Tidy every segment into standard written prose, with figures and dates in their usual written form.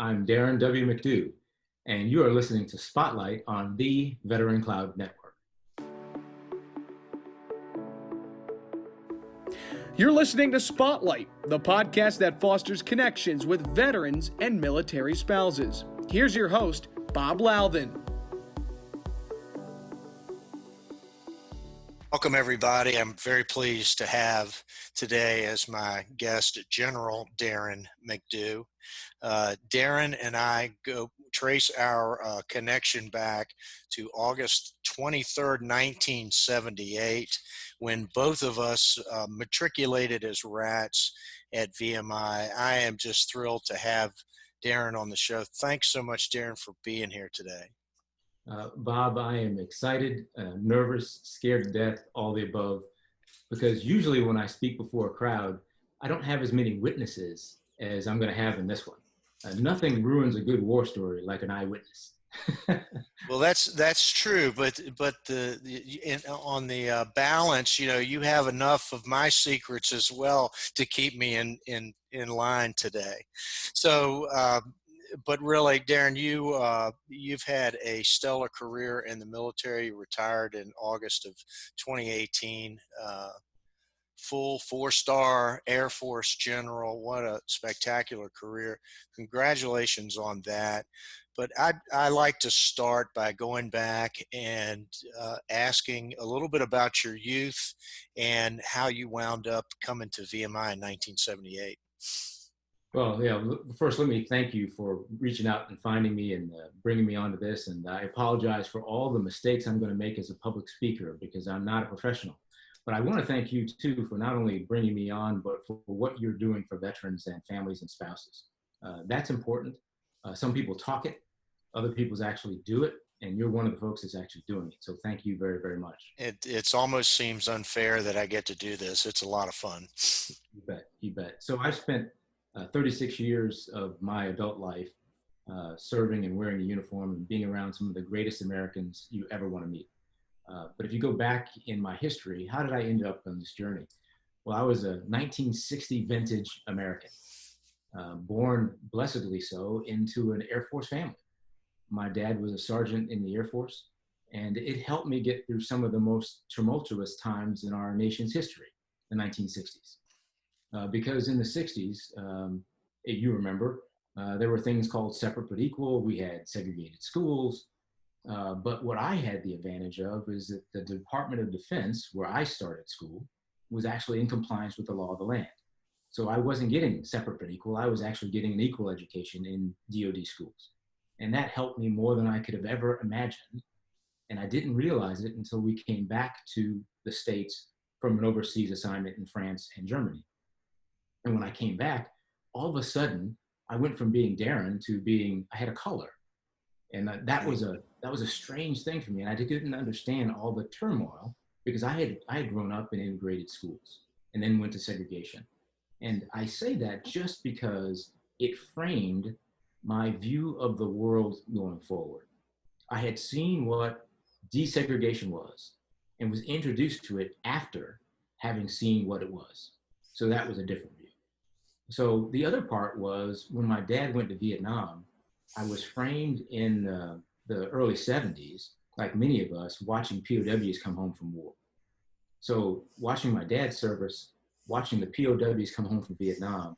I'm Darren W. McDew, and you are listening to Spotlight on the VeteranCrowd Network. You're listening to Spotlight, the podcast that fosters connections with veterans and military spouses. Here's your host, Bob Louthen. Welcome, everybody. I'm very pleased to have today as my guest General Darren McDew. Darren and I trace our connection back to August 23rd, 1978, when both of us matriculated as rats at VMI. I am just thrilled to have Darren on the show. Thanks so much, Darren, for being here today. Bob, I am excited, nervous, scared to death, all the above, because usually when I speak before a crowd, I don't have as many witnesses as I'm going to have in this one. Nothing ruins a good war story like an eyewitness. Well, that's true, but on the balance, you have enough of my secrets as well to keep me in line today. So. But really, Darren, you've had a stellar career in the military. You retired in August of 2018. Full four-star Air Force general. What a spectacular career. Congratulations on that. But I like to start by going back and asking a little bit about your youth and how you wound up coming to VMI in 1978. Well, yeah, first, let me thank you for reaching out and finding me and bringing me onto this. And I apologize for all the mistakes I'm going to make as a public speaker because I'm not a professional. But I want to thank you, too, for not only bringing me on, but for what you're doing for veterans and families and spouses. That's important. Some people talk it. Other people actually do it. And you're one of the folks that's actually doing it. So thank you very, very much. It almost seems unfair that I get to do this. It's a lot of fun. You bet. You bet. So I've spent 36 years of my adult life serving and wearing a uniform and being around some of the greatest Americans you ever want to meet. But if you go back in my history, how did I end up on this journey? Well, I was a 1960 vintage American, born blessedly so into an Air Force family. My dad was a sergeant in the Air Force, and it helped me get through some of the most tumultuous times in our nation's history, the 1960s. Because in the 60s, you remember, there were things called separate but equal. We had segregated schools. But what I had the advantage of is that the Department of Defense, where I started school, was actually in compliance with the law of the land. So I wasn't getting separate but equal. I was actually getting an equal education in DoD schools. And that helped me more than I could have ever imagined. And I didn't realize it until we came back to the States from an overseas assignment in France and Germany. And when I came back, all of a sudden, I went from being Darren to being, I had a color. And that was a strange thing for me. And I didn't understand all the turmoil because I had grown up in integrated schools and then went to segregation. And I say that just because it framed my view of the world going forward. I had seen what desegregation was and was introduced to it after having seen what it was. So that was a different view. So the other part was when my dad went to Vietnam, I was framed in the early 70s, like many of us, watching POWs come home from war. So watching my dad's service, watching the POWs come home from Vietnam,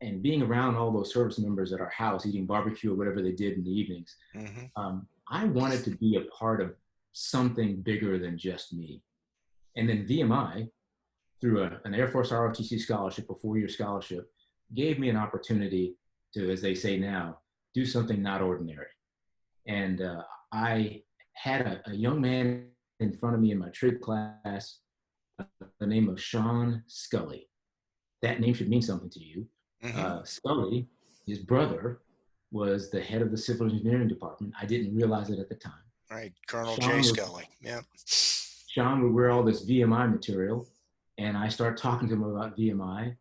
and being around all those service members at our house, eating barbecue or whatever they did in the evenings, I wanted to be a part of something bigger than just me. And then VMI, through an Air Force ROTC scholarship, a 4-year scholarship, gave me an opportunity to, as they say now, do something not ordinary. And I had a young man in front of me in my trig class, the name of Sean Scully. That name should mean something to you. Scully, his brother, was the head of the civil engineering department. I didn't realize it at the time. Right, Colonel J. Scully, yeah. Sean would wear all this VMI material, and I started talking to him about VMI,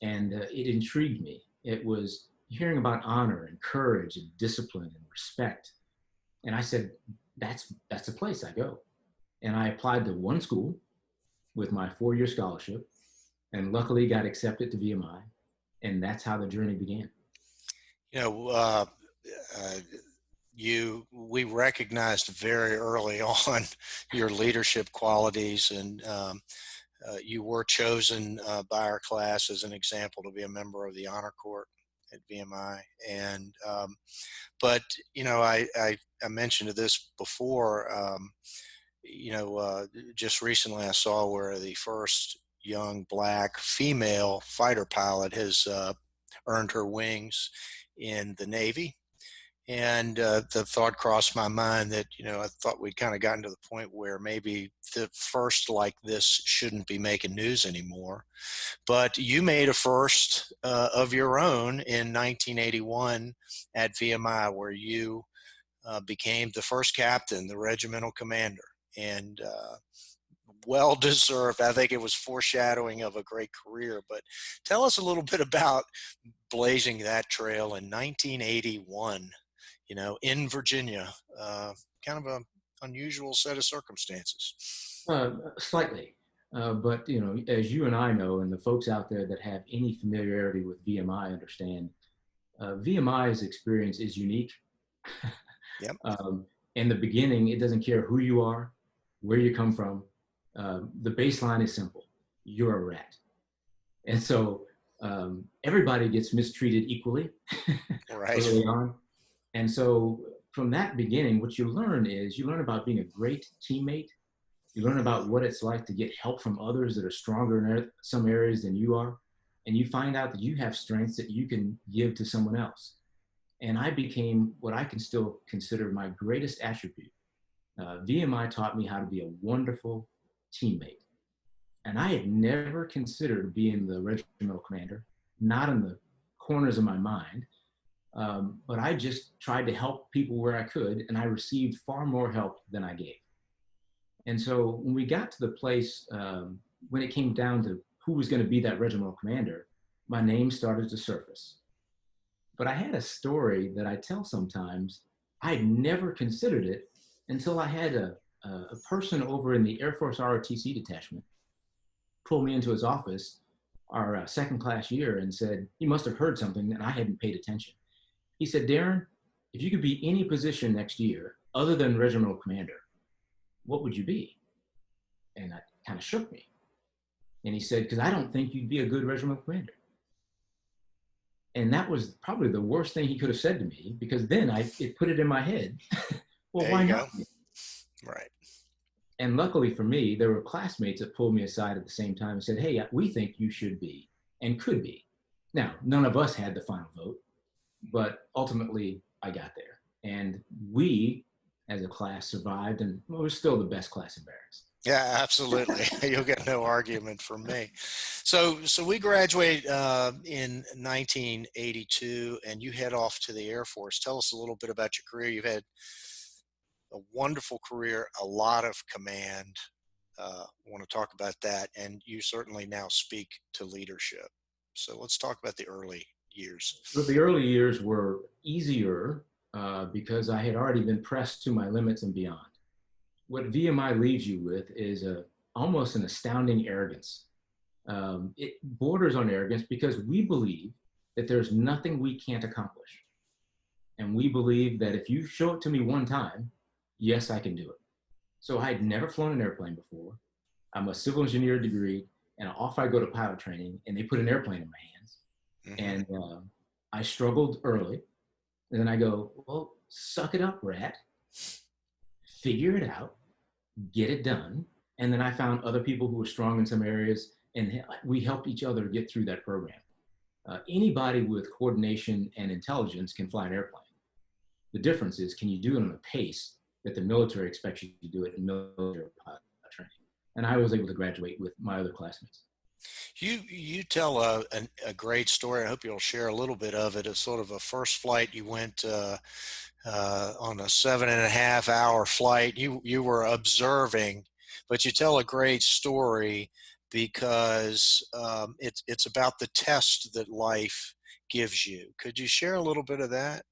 and it intrigued me. It was hearing about honor and courage and discipline and respect. And I said, that's the place I go. And I applied to one school with my 4-year scholarship, and luckily got accepted to VMI. And that's how the journey began. You know, we recognized very early on your leadership qualities, and you were chosen by our class as an example to be a member of the Honor Court at VMI. And but you know, I mentioned this before. Just recently I saw where the first young Black female fighter pilot has earned her wings in the Navy. And the thought crossed my mind that, you know, I thought we'd kind of gotten to the point where maybe the first like this shouldn't be making news anymore. But you made a first of your own in 1981 at VMI, where you became the first captain, the regimental commander. And well deserved. I think it was foreshadowing of a great career. But tell us a little bit about blazing that trail in 1981, you know, in Virginia. Kind of an unusual set of circumstances. Slightly. But, you know, as you and I know, and the folks out there that have any familiarity with VMI understand, VMI's experience is unique. Yep. In the beginning, it doesn't care who you are, where you come from. The baseline is simple. You're a rat. And so everybody gets mistreated equally right. early on. And so from that beginning, what you learn is you learn about being a great teammate. You learn about what it's like to get help from others that are stronger in some areas than you are. And you find out that you have strengths that you can give to someone else. And I became what I can still consider my greatest attribute. VMI taught me how to be a wonderful teammate. And I had never considered being the regimental commander, not in the corners of my mind. But I just tried to help people where I could, and I received far more help than I gave. And so when we got to the place, when it came down to who was going to be that regimental commander, my name started to surface. But I had a story that I tell sometimes. I had never considered it until I had a person over in the Air Force ROTC detachment pull me into his office our second class year and said, "You must have heard something and I hadn't paid attention." He said, "Darren, if you could be any position next year other than regimental commander, what would you be?" And that kind of shook me. And he said, "Because I don't think you'd be a good regimental commander." And that was probably the worst thing he could have said to me, because then it put it in my head. Well, there why you not? Go. Right. And luckily for me, there were classmates that pulled me aside at the same time and said, "Hey, we think you should be and could be." Now, none of us had the final vote, but ultimately I got there. And we, as a class, survived, and we're still the best class in barracks. Yeah, absolutely. You'll get no argument from me. So we graduate in 1982, and you head off to the Air Force. Tell us a little bit about your career. You've had a wonderful career, a lot of command. I want to talk about that, and you certainly now speak to leadership. So let's talk about the early years. Well, the early years were easier because I had already been pressed to my limits and beyond. What VMI leaves you with is almost an astounding arrogance. It borders on arrogance because we believe that there's nothing we can't accomplish. And we believe that if you show it to me one time, yes, I can do it. So I had never flown an airplane before. I'm a civil engineer degree, and off I go to pilot training, and they put an airplane in my hands. Mm-hmm. And I struggled early. And then I go, "Well, suck it up, rat. Figure it out. Get it done." And then I found other people who were strong in some areas, and we helped each other get through that program. Anybody with coordination and intelligence can fly an airplane. The difference is, can you do it on a pace that the military expects you to do it in military pilot training? And I was able to graduate with my other classmates. You tell a great story. I hope you'll share a little bit of it. As sort of a first flight you went on a 7.5 hour flight. You were observing, but you tell a great story because it's about the test that life gives you. Could you share a little bit of that?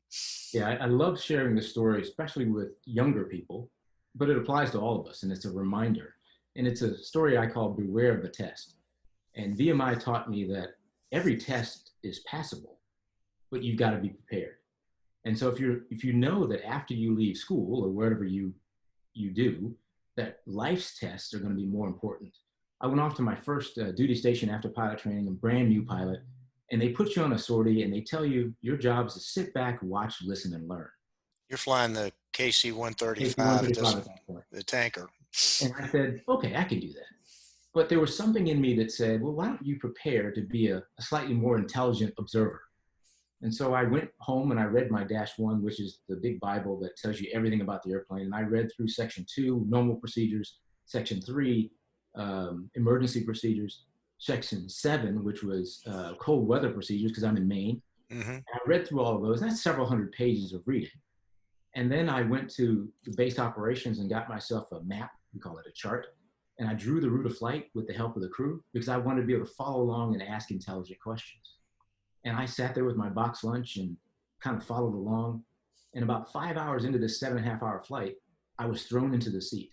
Yeah, I love sharing the story, especially with younger people, but it applies to all of us, and it's a reminder. And it's a story I call Beware of the Test. And VMI taught me that every test is passable. but you've got to be prepared. And so if you know that after you leave school or wherever you do, that life's tests are going to be more important. I went off to my first duty station after pilot training, a brand new pilot, and they put you on a sortie and they tell you your job is to sit back, watch, listen, and learn. You're flying the KC-135 KC-135 at this at that point. the tanker. And I said, okay, I can do that. But there was something in me that said, well, why don't you prepare to be a slightly more intelligent observer? And so I went home and I read my -1, which is the big Bible that tells you everything about the airplane. And I read through Section 2, normal procedures, Section 3, emergency procedures, Section 7, which was cold weather procedures, because I'm in Maine. Mm-hmm. And I read through all of those. That's several hundred pages of reading. And then I went to the base operations and got myself a map, we call it a chart. And I drew the route of flight with the help of the crew because I wanted to be able to follow along and ask intelligent questions. And I sat there with my box lunch and kind of followed along. And about 5 hours into this 7.5-hour flight, I was thrown into the seat.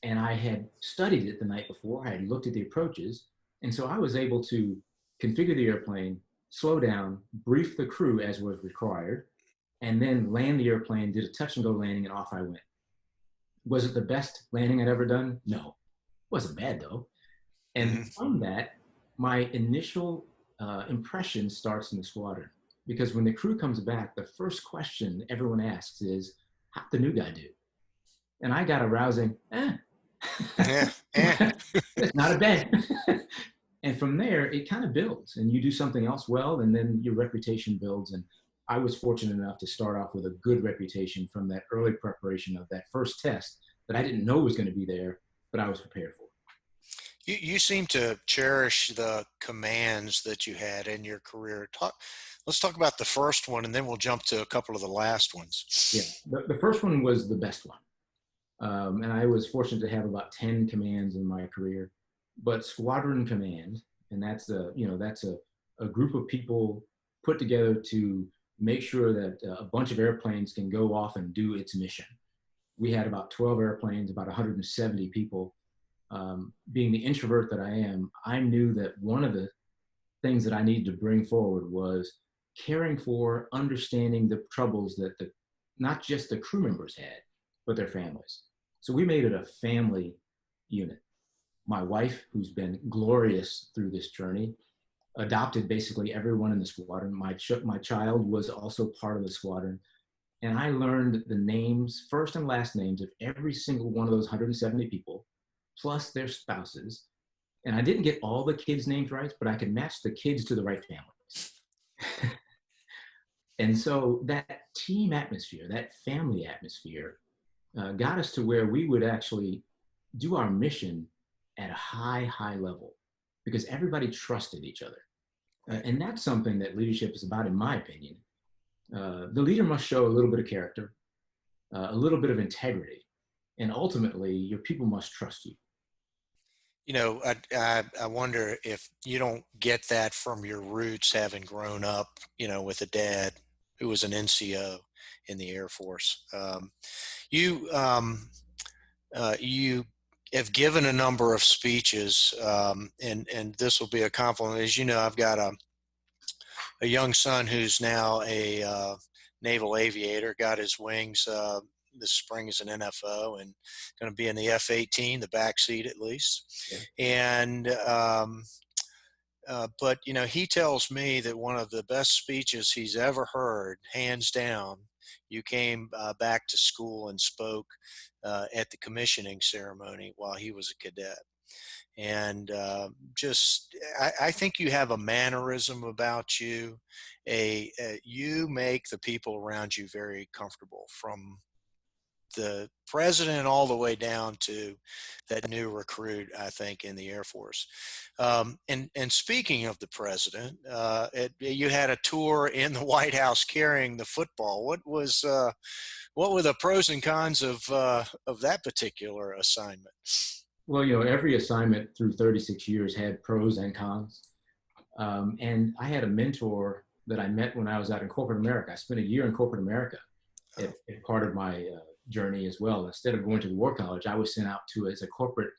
And I had studied it the night before. I had looked at the approaches. And so I was able to configure the airplane, slow down, brief the crew as was required, and then land the airplane, did a touch and go landing, and off I went. Was it the best landing I'd ever done? No. It wasn't bad though. And from that, my initial impression starts in the squadron. Because when the crew comes back, the first question everyone asks is, how'd the new guy do? And I got a rousing, it's not a bad. And from there, it kind of builds, and you do something else well, and then your reputation builds. And I was fortunate enough to start off with a good reputation from that early preparation of that first test that I didn't know was going to be there, but I was prepared for. You seem to cherish the commands that you had in your career. Let's talk about the first one, and then we'll jump to a couple of the last ones. Yeah, the first one was the best one. And I was fortunate to have about 10 commands in my career. But squadron command, and that's a group of people put together to make sure that a bunch of airplanes can go off and do its mission. We had about 12 airplanes, about 170 people. Being the introvert that I am, I knew that one of the things that I needed to bring forward was caring for, understanding the troubles that not just the crew members had, but their families. So we made it a family unit. My wife, who's been glorious through this journey, adopted basically everyone in the squadron. My child was also part of the squadron. And I learned the names, first and last names of every single one of those 170 people, plus their spouses. And I didn't get all the kids' names right, but I could match the kids to the right families. And so that team atmosphere, that family atmosphere, got us to where we would actually do our mission at a high level because everybody trusted each other. And that's something that leadership is about, in my opinion. The leader must show a little bit of character, a little bit of integrity, and ultimately your people must trust you. You know, I wonder if you don't get that from your roots, having grown up, you know, with a dad who was an NCO in the Air Force. You have given a number of speeches, and this will be a compliment. As you know, I've got a young son who's now a naval aviator, got his wings this spring as an NFO, and going to be in the F-18, the back seat at least. Yeah. And but you know, he tells me that one of the best speeches he's ever heard, hands down, you came back to school and spoke at the commissioning ceremony while he was a cadet. And I think you have a mannerism about you. You make the people around you very comfortable, from the president all the way down to that new recruit, I think, in the Air Force. And speaking of the president, you had a tour in the White House carrying the football. What were the pros and cons of that particular assignment? Well, you know, every assignment through 36 years had pros and cons. And I had a mentor that I met when I was out in corporate America. I spent a year in corporate America at part of my journey as well. Instead of going to the War College, I was sent out as a corporate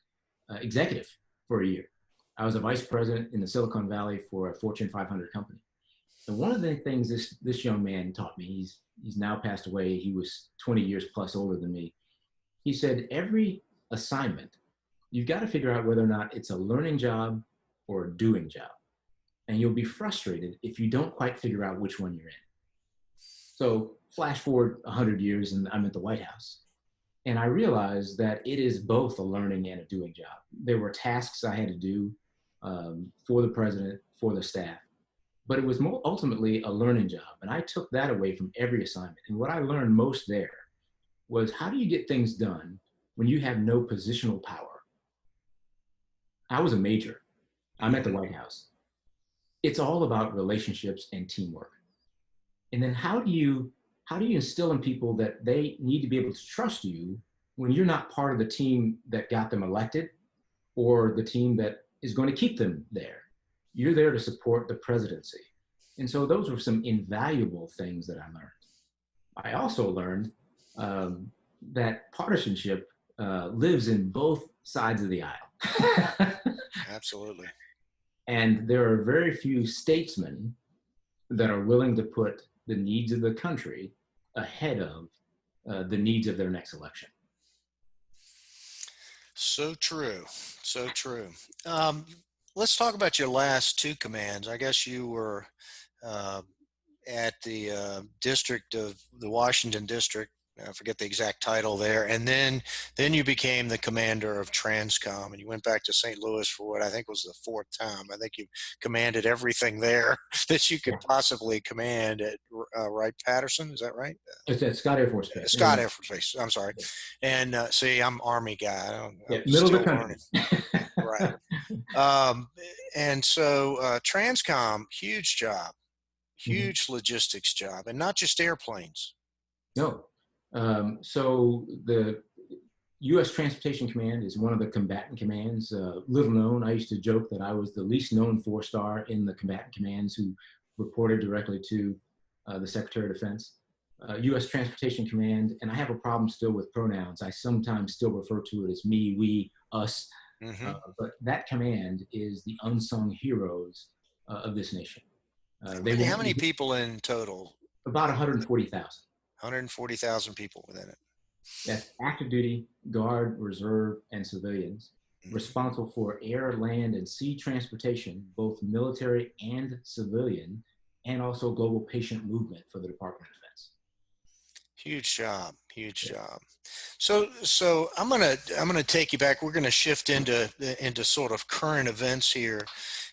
executive for a year. I was a vice president in the Silicon Valley for a Fortune 500 company. And one of the things this young man taught me, he's now passed away. He was 20 years plus older than me. He said, every assignment, you've got to figure out whether or not it's a learning job or a doing job. And you'll be frustrated if you don't quite figure out which one you're in. So flash forward 100 years and I'm at the White House. And I realized that it is both a learning and a doing job. There were tasks I had to do for the president, for the staff, but it was ultimately a learning job. And I took that away from every assignment. And what I learned most there was, how do you get things done when you have no positional power? I was a major. I'm at the White House. It's all about relationships and teamwork. And then how do you instill in people that they need to be able to trust you when you're not part of the team that got them elected or the team that is going to keep them there? You're there to support the presidency. And so those were some invaluable things that I learned. I also learned that partisanship lives in both sides of the aisle. Absolutely. And there are very few statesmen that are willing to put the needs of the country ahead of the needs of their next election. So true. So true. Let's talk about your last two commands. I guess you were at the district of the Washington district. I forget the exact title there. And then you became the commander of TRANSCOM, and you went back to St. Louis for what I think was the fourth time. I think you commanded everything there that you could possibly command at Wright-Patterson. Is that right? It's at Scott Air Force Base. Scott Air Force Base. I'm sorry. And see, I'm Army guy. I'm middle of the country. Right. And so TRANSCOM, huge job, huge logistics job, and not just airplanes. No. So the U.S. Transportation Command is one of the combatant commands. Little known, I used to joke that I was the least known four-star in the combatant commands who reported directly to the Secretary of Defense. U.S. Transportation Command, and I have a problem still with pronouns. I sometimes still refer to it as me, we, us. Mm-hmm. But that command is the unsung heroes of this nation. How many people in total? About 140,000. 140,000 people within it. That's active duty, guard, reserve, and civilians, responsible for air, land, and sea transportation, both military and civilian, and also global patient movement for the Department of Defense. Huge job, huge job. So I'm gonna take you back. We're gonna shift into sort of current events here,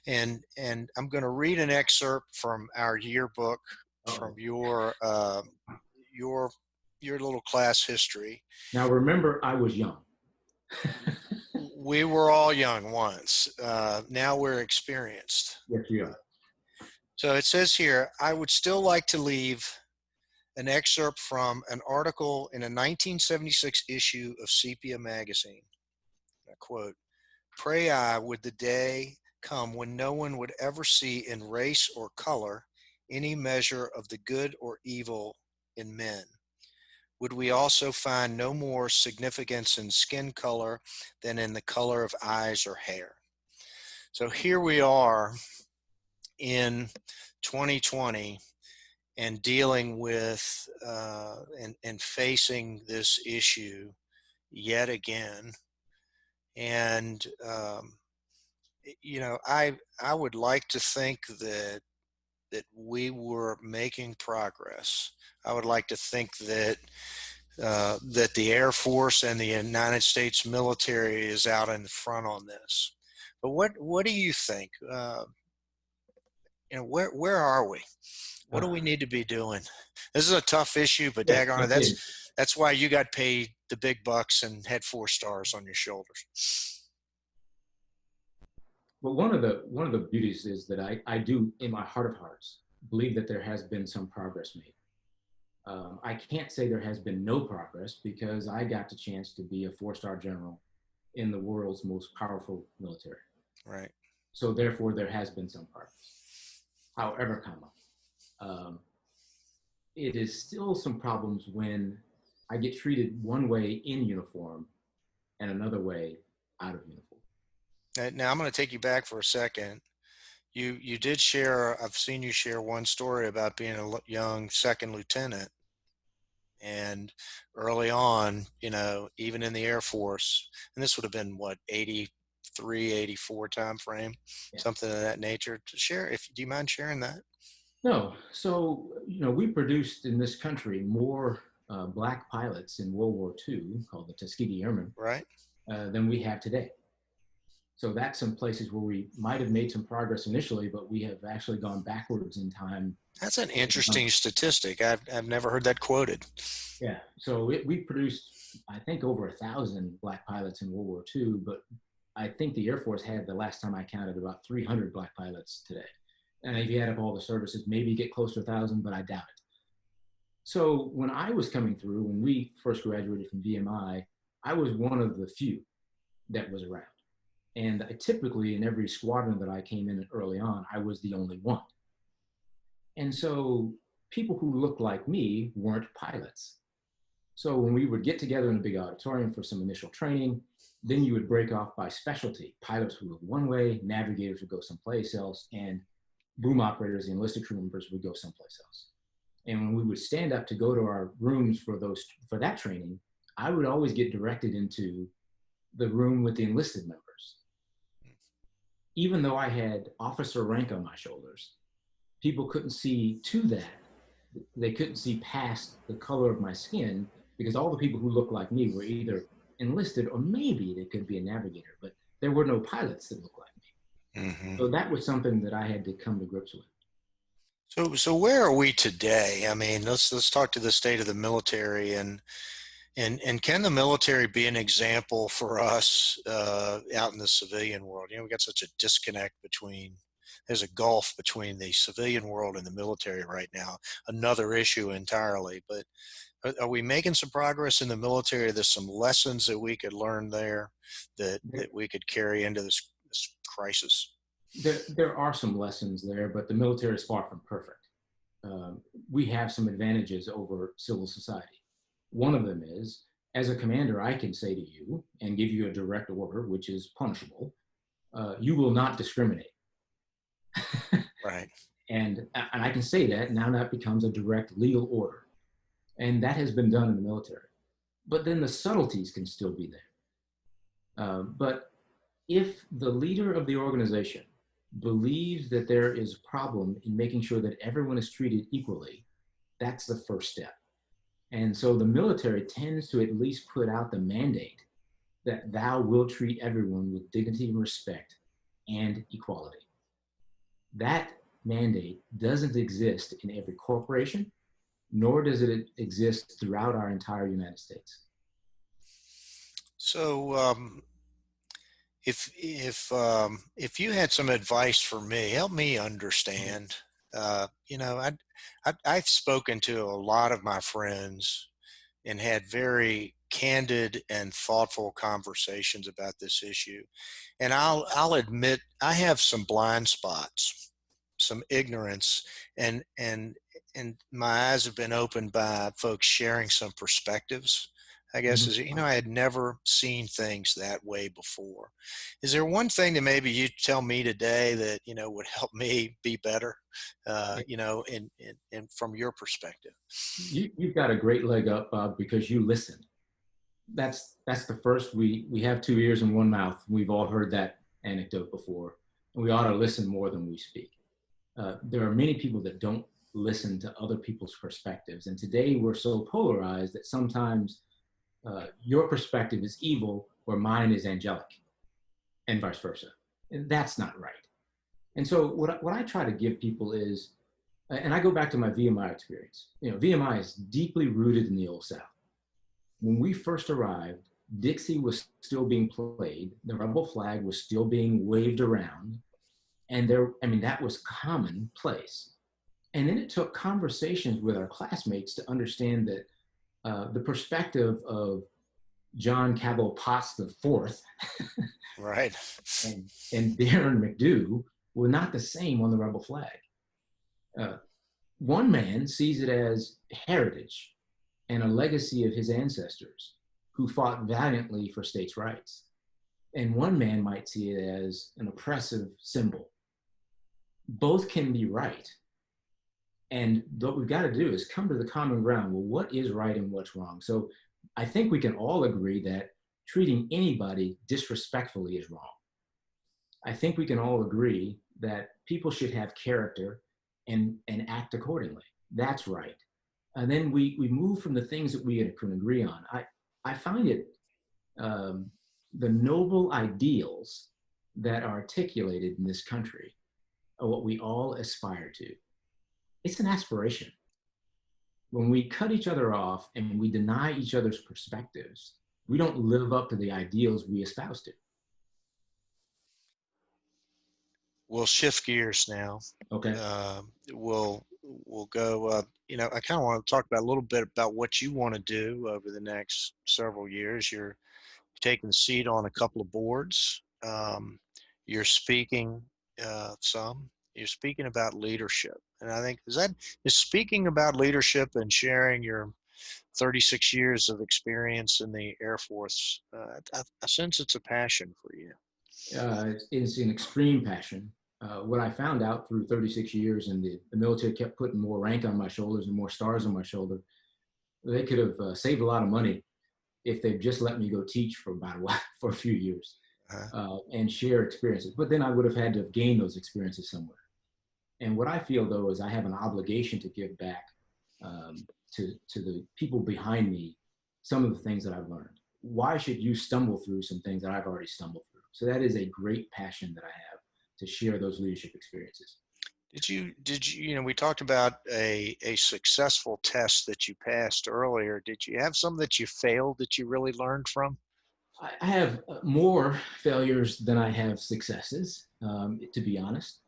and I'm gonna read an excerpt from our yearbook from your little class history. Now remember, I was young. We were all young once. Now we're experienced. Yes, we are. So it says here, I would still like to leave an excerpt from an article in a 1976 issue of Sepia magazine. I quote, "Pray I would the day come when no one would ever see in race or color any measure of the good or evil in men. Would we also find no more significance in skin color than in the color of eyes or hair?" So here we are in 2020 and dealing with and facing this issue yet again. And, you know, I would like to think that we were making progress. I would like to think that that the Air Force and the United States military is out in front on this. But what do you think? You know, where are we? What do we need to be doing? This is a tough issue, but daggone it, that's why you got paid the big bucks and had 4 stars on your shoulders. Well, one of the beauties is that I do, in my heart of hearts, believe that there has been some progress made. I can't say there has been no progress because I got the chance to be a 4-star general in the world's most powerful military. Right. So therefore, there has been some progress. However, it is still some problems when I get treated one way in uniform and another way out of uniform. Now I'm going to take you back for a second. You did share, I've seen you share one story about being a young second lieutenant. And early on, even in the Air Force, and this would have been what, 83, 84 time frame, Yeah. something of that nature. To share, do you mind sharing that? No. So, we produced in this country more black pilots in World War II, called the Tuskegee Airmen, Right. Than we have today. So that's some places where we might have made some progress initially, but we have actually gone backwards in time. That's an interesting statistic. I've never heard that quoted. Yeah. So we produced, I think, over 1,000 black pilots in World War II, but I think the Air Force had, the last time I counted, about 300 black pilots today. And if you add up all the services, maybe get close to 1,000, but I doubt it. So when I was coming through, when we first graduated from VMI, I was one of the few that was around. And I typically, in every squadron that I came in early on, I was the only one. And so people who looked like me weren't pilots. So when we would get together in a big auditorium for some initial training, then you would break off by specialty. Pilots would go one way, navigators would go someplace else, and boom operators, the enlisted crew members, would go someplace else. And when we would stand up to go to our rooms for that training, I would always get directed into the room with the enlisted members. Even though I had officer rank on my shoulders, people couldn't see to that. They couldn't see past the color of my skin, because all the people who looked like me were either enlisted or maybe they could be a navigator, but there were no pilots that looked like me. Mm-hmm. So that was something that I had to come to grips with. So where are we today? I mean, let's talk to the state of the military, and can the military be an example for us out in the civilian world? We got such a disconnect there's a gulf between the civilian world and the military right now, another issue entirely. But are we making some progress in the military? There's some lessons that we could learn there that we could carry into this crisis. There are some lessons there, but the military is far from perfect. We have some advantages over civil society. One of them is, as a commander, I can say to you and give you a direct order, which is punishable. You will not discriminate. Right. And I can say that, now that becomes a direct legal order. And that has been done in the military. But then the subtleties can still be there. But if the leader of the organization believes that there is a problem in making sure that everyone is treated equally, that's the first step. And so the military tends to at least put out the mandate that thou will treat everyone with dignity and respect and equality. That mandate doesn't exist in every corporation, nor does it exist throughout our entire United States. So if you had some advice for me, help me understand. I've spoken to a lot of my friends and had very candid and thoughtful conversations about this issue. And I'll admit I have some blind spots, some ignorance, and my eyes have been opened by folks sharing some perspectives. I guess I had never seen things that way before. Is there one thing that maybe you tell me today that would help me be better? In from your perspective. You've got a great leg up, Bob, because you listen. That's the first. We have 2 ears and 1 mouth. We've all heard that anecdote before, and we ought to listen more than we speak. There are many people that don't listen to other people's perspectives, and today we're so polarized that sometimes your perspective is evil or mine is angelic, and vice versa. And that's not right. And so what I try to give people is, and I go back to my VMI experience. VMI is deeply rooted in the Old South. When we first arrived, Dixie was still being played. The rebel flag was still being waved around. And that was commonplace. And then it took conversations with our classmates to understand that the perspective of John Cabell Potts IV right, and Darren McDew were not the same on the rebel flag. One man sees it as heritage and a legacy of his ancestors who fought valiantly for states' rights. And one man might see it as an oppressive symbol. both can be right. And what we've got to do is come to the common ground. Well, what is right and what's wrong? So I think we can all agree that treating anybody disrespectfully is wrong. I think we can all agree that people should have character and act accordingly. That's right. And then we move from the things that we can agree on. I find it the noble ideals that are articulated in this country are what we all aspire to. It's an aspiration. When we cut each other off and we deny each other's perspectives, we don't live up to the ideals we espouse to. We'll shift gears now. Okay. We'll go. You know, I kind of want to talk about a little bit about what you want to do over the next several years. You're taking a seat on a couple of boards. You're speaking some. You're speaking about leadership, and I think is speaking about leadership and sharing your 36 years of experience in the Air Force. I sense it's a passion for you. It's an extreme passion. What I found out through 36 years, and the military kept putting more rank on my shoulders and more stars on my shoulder, they could have saved a lot of money if they'd just let me go teach for for a few years and share experiences. But then I would have had to have gained those experiences somewhere. And what I feel, though, is I have an obligation to give back to the people behind me some of the things that I've learned. Why should you stumble through some things that I've already stumbled through? So that is a great passion that I have, to share those leadership experiences. Did you, you know, we talked about a successful test that you passed earlier. Did you have some that you failed that you really learned from? I have more failures than I have successes, to be honest.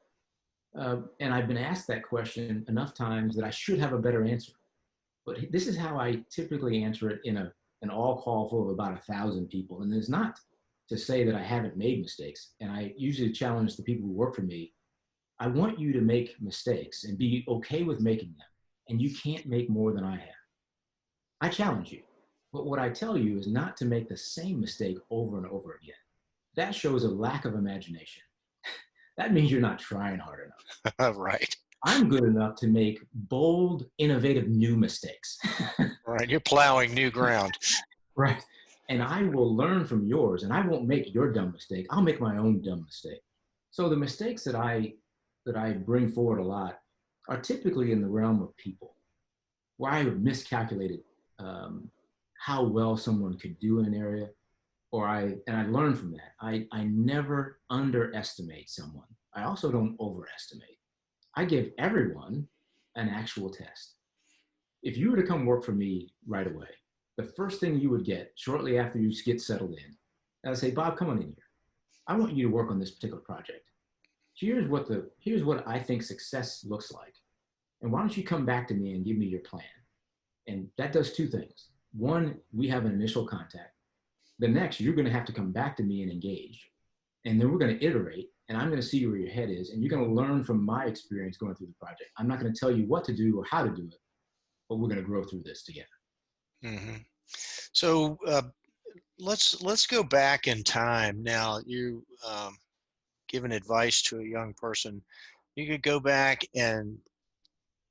And I've been asked that question enough times that I should have a better answer. But this is how I typically answer it in an all call full of about 1,000 people. And it's not to say that I haven't made mistakes. And I usually challenge the people who work for me. I want you to make mistakes and be okay with making them. And you can't make more than I have. I challenge you. But what I tell you is not to make the same mistake over and over again. That shows a lack of imagination. That means you're not trying hard enough. Right. I'm good enough to make bold, innovative, new mistakes. Right. You're plowing new ground. Right. And I will learn from yours, and I won't make your dumb mistake. I'll make my own dumb mistake. So the mistakes that I bring forward a lot are typically in the realm of people, where I have miscalculated how well someone could do in an area, and I learn from that. I never underestimate someone. I also don't overestimate. I give everyone an actual test. If you were to come work for me right away, the first thing you would get shortly after you get settled in, I would say, Bob, come on in here. I want you to work on this particular project. Here's what I think success looks like. And why don't you come back to me and give me your plan? And that does two things. One, we have an initial contact. The next, you're going to have to come back to me and engage. And then we're going to iterate, and I'm going to see where your head is, and you're going to learn from my experience going through the project. I'm not going to tell you what to do or how to do it, but we're going to grow through this together. Mm-hmm. So let's go back in time. Now, you giving advice to a young person, you could go back, and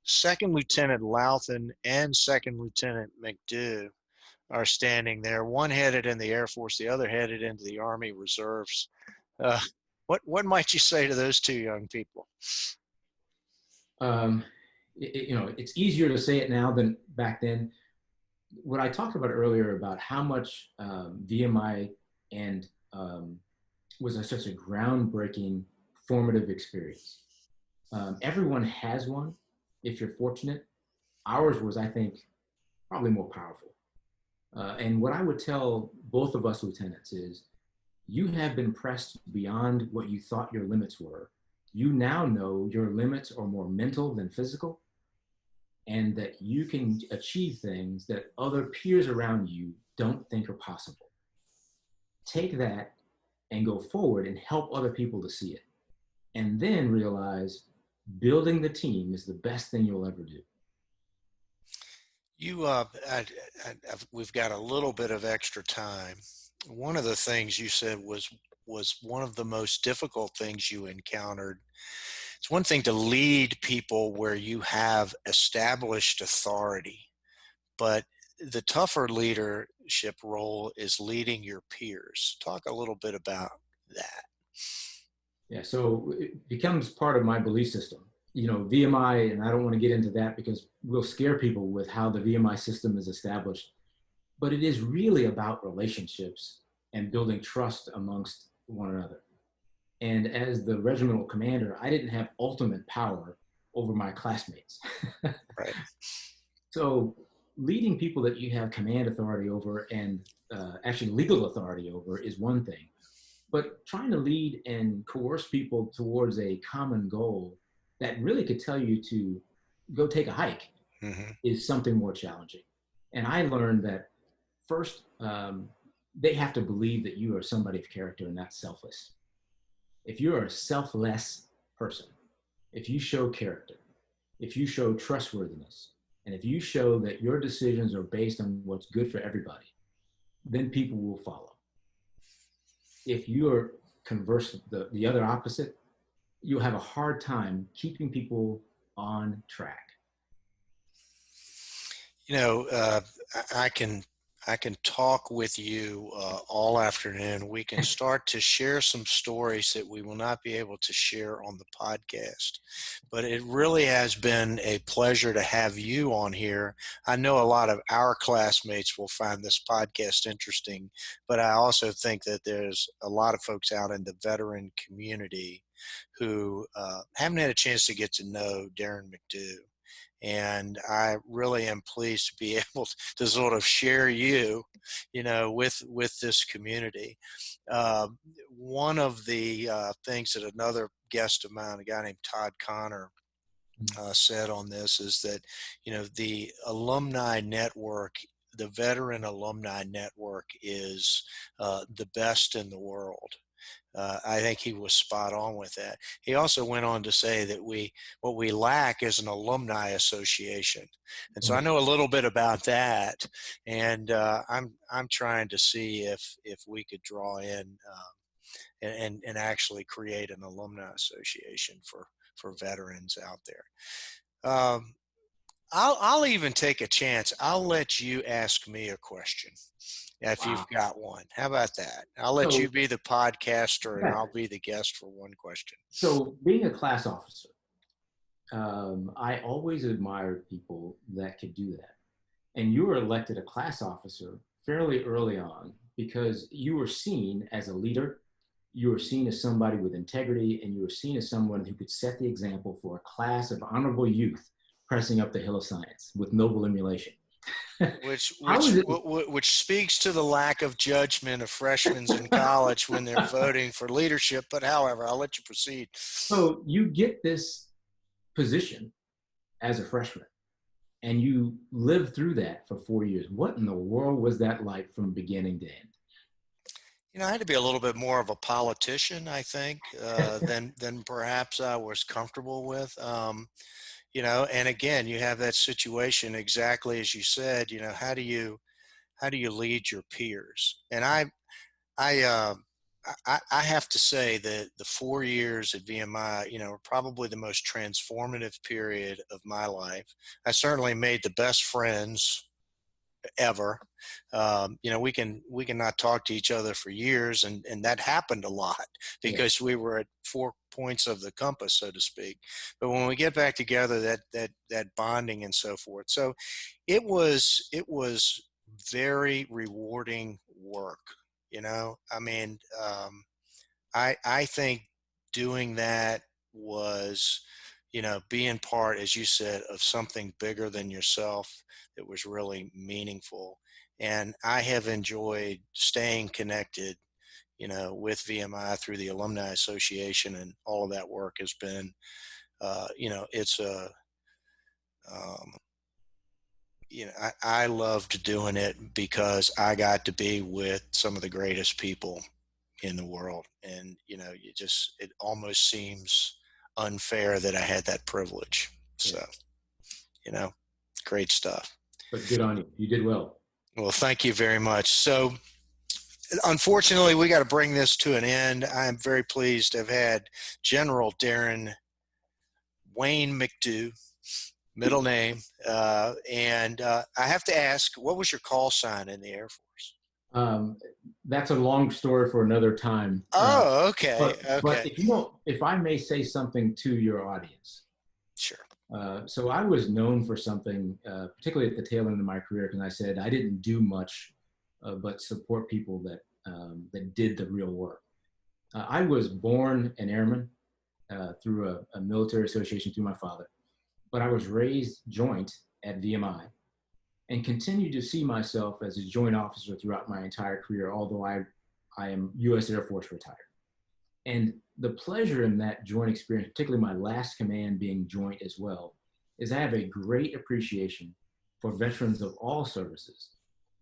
Second Lieutenant Louthan and Second Lieutenant McDew are standing there, one headed in the Air Force, the other headed into the Army Reserves. What might you say to those two young people? It's easier to say it now than back then. What I talked about earlier about how much VMI and was such a groundbreaking, formative experience. Everyone has one, if you're fortunate. Ours was, I think, probably more powerful. And what I would tell both of us lieutenants is, you have been pressed beyond what you thought your limits were. You now know your limits are more mental than physical, and that you can achieve things that other peers around you don't think are possible. Take that and go forward and help other people to see it. And then realize building the team is the best thing you'll ever do. We've got a little bit of extra time. One of the things you said was one of the most difficult things you encountered. it's one thing to lead people where you have established authority, but the tougher leadership role is leading your peers. Talk a little bit about that. Yeah, so it becomes part of my belief system. You know, VMI, and I don't want to get into that because we'll scare people with how the VMI system is established, but it is really about relationships and building trust amongst one another. And as the regimental commander, I didn't have ultimate power over my classmates. Right. So leading people that you have command authority over and actually legal authority over is one thing. But trying to lead and coerce people towards a common goal that really could tell you to go take a hike is something more challenging. And I learned that first, they have to believe that you are somebody of character and not selfless. If you're a selfless person, if you show character, if you show trustworthiness, and if you show that your decisions are based on what's good for everybody, then people will follow. If you're conversant, the other opposite, you'll have a hard time keeping people on track. You know, I can talk with you all afternoon. We can start to share some stories that we will not be able to share on the podcast. But it really has been a pleasure to have you on here. I know a lot of our classmates will find this podcast interesting, but I also think that there's a lot of folks out in the veteran community who haven't had a chance to get to know Darren McDew. And I really am pleased to be able to sort of share you, you know, with this community. One of the things that another guest of mine, a guy named Todd Connor, said on this is that, you know, the alumni network, the veteran alumni network is the best in the world. I think he was spot on with that. He also went on to say that what we lack is an alumni association, and so I know a little bit about that. And I'm trying to see if we could draw in and actually create an alumni association for veterans out there. I'll even take a chance. I'll let you ask me a question if you've got one. How about that? I'll let you be the podcaster and I'll be the guest for one question. So being a class officer, I always admired people that could do that. And you were elected a class officer fairly early on because you were seen as a leader, you were seen as somebody with integrity, and you were seen as someone who could set the example for a class of honorable youth pressing up the hill of science with noble emulation. Which speaks to the lack of judgment of freshmen in college when they're voting for leadership. But however, I'll let you proceed. So you get this position as a freshman and you live through that for 4 years. What in the world was that like from beginning to end? You know, I had to be a little bit more of a politician, I think, than perhaps I was comfortable with. You know, and again, you have that situation exactly as you said. You know, how do you lead your peers? And I have to say that the 4 years at VMI, you know, are probably the most transformative period of my life. I certainly made the best friends ever. You know, we can not talk to each other for years, and that happened a lot because we were at 4 points of the compass, so to speak. But when we get back together, that bonding and so forth. So it was very rewarding work. You know, I mean, I think doing that was, you know, being part, as you said, of something bigger than yourself that was really meaningful. And I have enjoyed staying connected, you know, with VMI through the Alumni Association, and all of that work has been, you know, it's a, you know, I loved doing it because I got to be with some of the greatest people in the world. And, you know, it almost seems unfair that I had that privilege. So, you know, great stuff. But good on you. You did well. Well, thank you very much. So, unfortunately, we got to bring this to an end. I'm very pleased to have had General Darren Wayne McDew, middle name. And I have to ask, what was your call sign in the Air Force? That's a long story for another time. Oh, okay. But if I may say something to your audience. Sure. So I was known for something, particularly at the tail end of my career, because I said I didn't do much but support people that did the real work. I was born an airman through a military association through my father, but I was raised joint at VMI and continued to see myself as a joint officer throughout my entire career, although I am U.S. Air Force retired. And the pleasure in that joint experience, particularly my last command being joint as well, is I have a great appreciation for veterans of all services,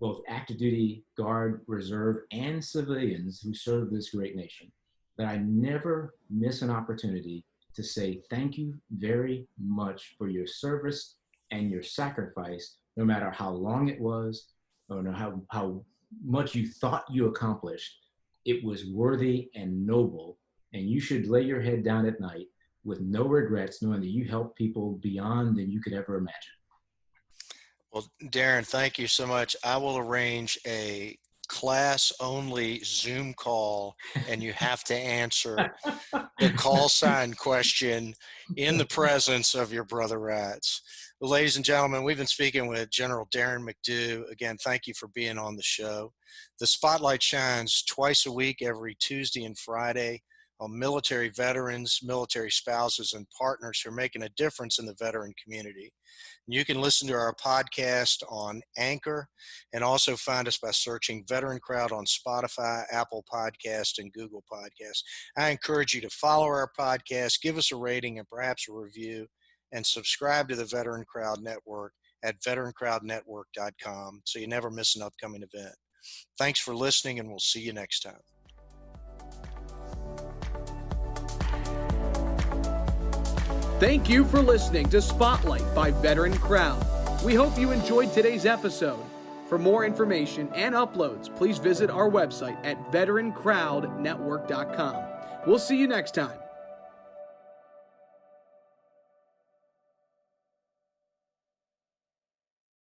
both active duty, Guard, Reserve, and civilians who serve this great nation, that I never miss an opportunity to say thank you very much for your service and your sacrifice, no matter how long it was, or how much you thought you accomplished. It was worthy and noble, and you should lay your head down at night with no regrets, knowing that you helped people beyond than you could ever imagine. Well, Darren, thank you so much. I will arrange a class-only Zoom call, and you have to answer the call sign question in the presence of your brother rats. Well, ladies and gentlemen, we've been speaking with General Darren McDew. Again, thank you for being on the show. The Spotlight shines twice a week, every Tuesday and Friday, on military veterans, military spouses, and partners who are making a difference in the veteran community. You can listen to our podcast on Anchor and also find us by searching VeteranCrowd on Spotify, Apple Podcast, and Google Podcasts. I encourage you to follow our podcast, give us a rating and perhaps a review, and subscribe to the VeteranCrowd Network at VeteranCrowdNetwork.com so you never miss an upcoming event. Thanks for listening, and we'll see you next time. Thank you for listening to Spotlight by VeteranCrowd. We hope you enjoyed today's episode. For more information and uploads, please visit our website at VeteranCrowdNetwork.com. We'll see you next time.